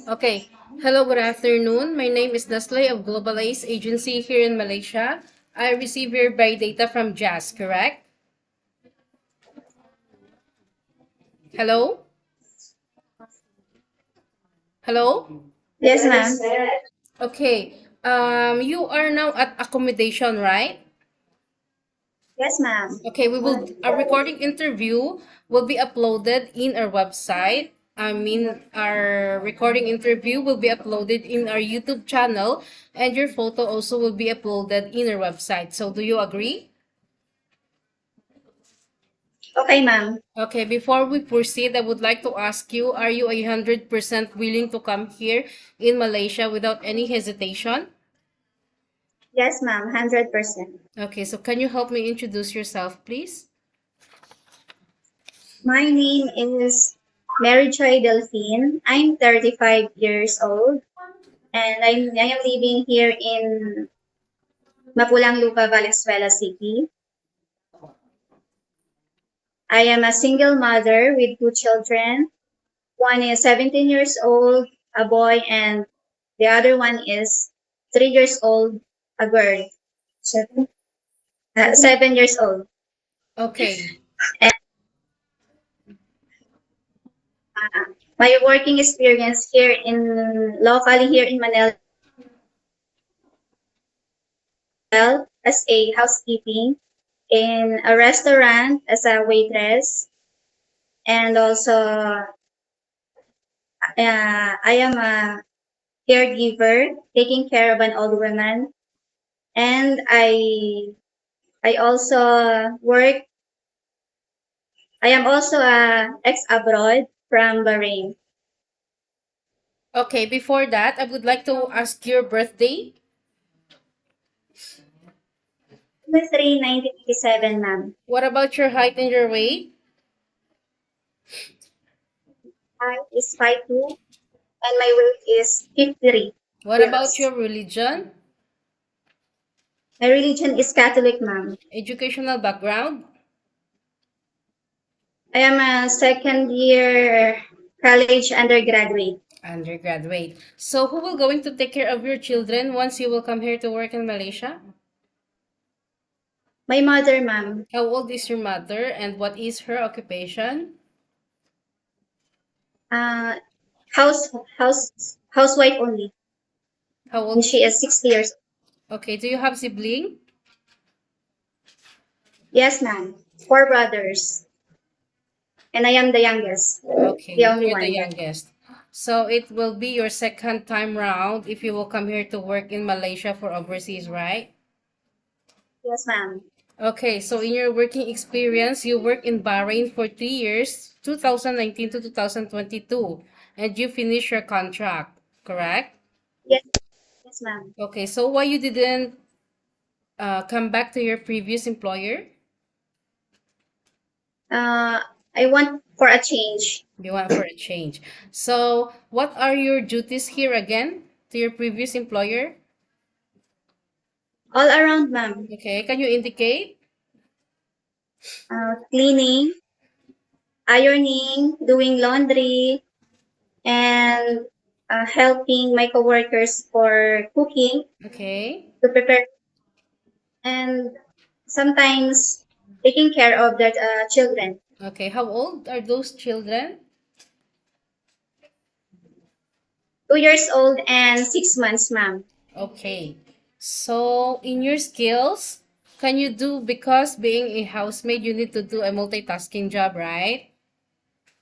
Okay. Hello, good afternoon. My name is Nestle of Global Ace Agency here in Malaysia. I receive your buy data from Jazz, correct? Hello? Hello? Yes, ma'am. Okay. You are now at accommodation, right? Yes, ma'am. Okay, a recording interview will be uploaded in our website. I mean, our recording interview will be uploaded in our YouTube channel, and your photo also will be uploaded in our website. So, do you agree? Okay, ma'am. Okay, before we proceed, I would like to ask you, are you 100% willing to come here in Malaysia without any hesitation? Yes, ma'am. 100%. Okay, so can you help me introduce yourself, please? My name is Mary Joy Delfin. I'm 35 years old and I am living here in Mapulang Lupa, Valenzuela City. I am a single mother with two children. One is 17 years old, a boy, and the other one is 3 years old, a girl. 7 years old. Okay. Uh, my working experience here in locally here in Manila as a housekeeping in a restaurant as a waitress, and also I am a caregiver taking care of an old woman, and I also work. I am also a ex abroad from Bahrain. Okay, before that, I would like to ask your birthday. 1987, ma'am. What about your height and your weight? Height is 5'2", and my weight is 53 What about kilos. your religion? My religion is Catholic, ma'am. Educational background? I am a second year college undergraduate. Undergraduate. So who will going to take care of your children once you will come here to work in Malaysia? My mother, ma'am, How old is your mother and what is her occupation? uh, house housewife only, How old and is she she? is 60 years. Okay, do you have sibling? Yes, ma'am. Four brothers, and I am the youngest, the Okay, only you're the one. youngest. So it will be your second time round if you will come here to work in Malaysia for overseas, right? Yes, ma'am. Okay, so in your working experience, you work in Bahrain for 3 years, 2019 to 2022, and you finish your contract, correct? Yes, yes, ma'am. Okay, so why you didn't come back to your previous employer? Uh, I want for a change. You want for a change. So what are your duties here again to your previous employer? All around, ma'am. Okay, can you indicate? Cleaning, ironing, doing laundry, and helping my coworkers for cooking Okay. to prepare, and sometimes taking care of their children. Okay, how old are those children? 2 years old and 6 months, ma'am. Okay. So, in your skills, can you do, because being a housemaid, you need to do a multitasking job, right?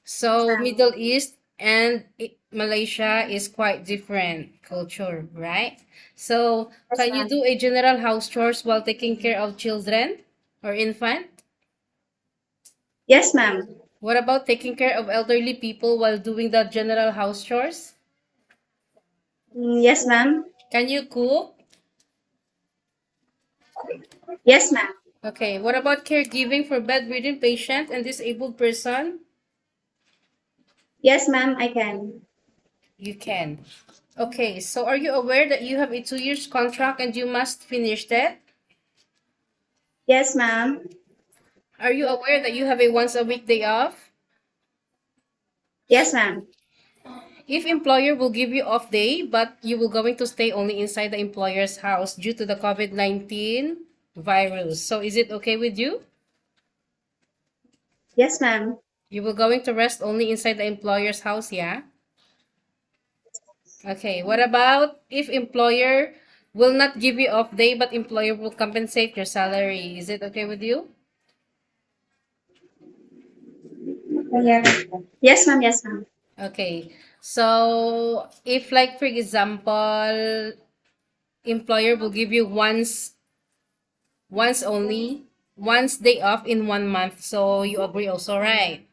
So, Ma'am. Middle East and Malaysia is quite different culture, right? So, Yes, can you ma'am. do a general house chores while taking care of children or infant? Yes, ma'am. What about taking care of elderly people while doing the general house chores? Yes, ma'am. Can you cook? Yes, ma'am. Okay, what about caregiving for bedridden patient and disabled person? Yes, ma'am, I can. You can. Okay, so are you aware that you have a 2 years contract and you must finish that? Yes, ma'am. Are you aware that you have a once a week day off? Yes, ma'am. If employer will give you off day, but you will going to stay only inside the employer's house due to the COVID-19 virus. So is it okay with you? Yes, ma'am. You will going to rest only inside the employer's house, yeah? Okay. What about if employer will not give you off day, but employer will compensate your salary? Is it okay with you? Yeah. Yes, ma'am. Yes, ma'am. Okay. So if like for example, employer will give you once only, once day off in 1 month. So you agree also, right?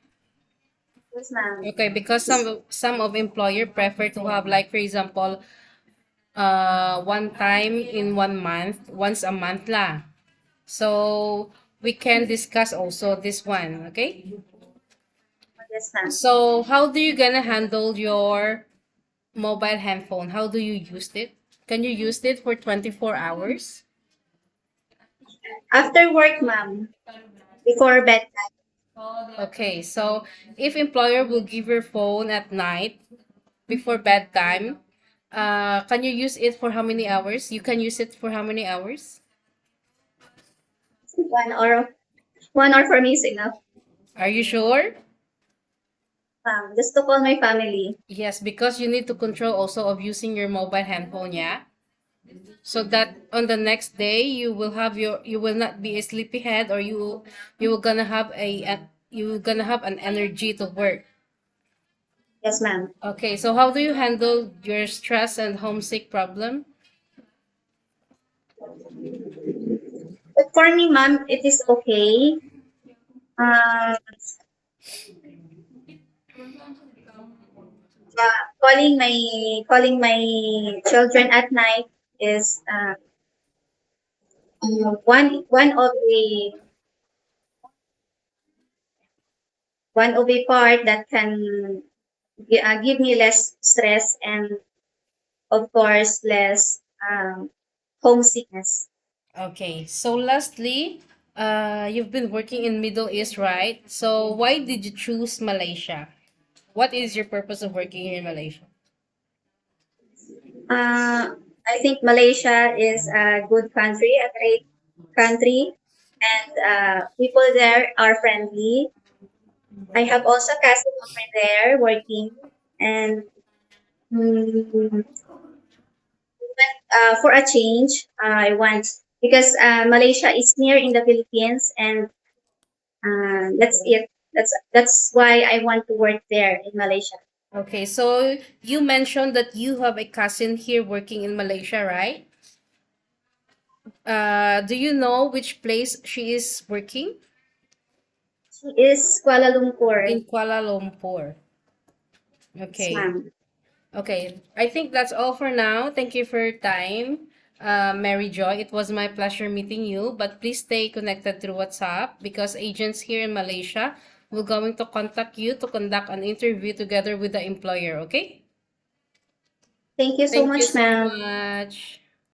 Yes, ma'am. Okay, because some of employer prefer to have like for example, one time in 1 month, once a month lah. So we can discuss also this one, okay? Yes, ma'am. So how do you gonna handle your mobile handphone? How do you use it? Can you use it for 24 hours? After work, ma'am. Before bedtime. Okay, so if employer will give your phone at night before bedtime, can you use it for how many hours? You can use it for how many hours? 1 hour. 1 hour for me is enough. Are you sure? Just to call my family. Yes, because you need to control also of using your mobile handphone, yeah? So that on the next day you will not be a sleepyhead, or you will gonna have you will gonna have an energy to work. Yes, ma'am. Okay, so how do you handle your stress and homesick problem? But for me, ma'am, it is okay. Um, calling my children at night is one of the part that can give me less stress and of course less homesickness. Okay, so lastly, you've been working in Middle East, right? So why did you choose Malaysia? What is your purpose of working here in Malaysia? I think Malaysia is a good country, a great country, and people there are friendly. I have also cousin over there working, and mm, for a change, I want because Malaysia is near in the Philippines, and that's it. That's why I want to work there in Malaysia. Okay, so you mentioned that you have a cousin here working in Malaysia, right? Do you know which place she is working? She is Kuala Lumpur. In Kuala Lumpur. Yes, Okay. ma'am. Okay. I think that's all for now. Thank you for your time, Mary Joy. It was my pleasure meeting you. But please stay connected through WhatsApp because agents here in Malaysia will going to contact you to conduct an interview together with the employer. Okay. Thank you so Thank you much, so ma'am. much.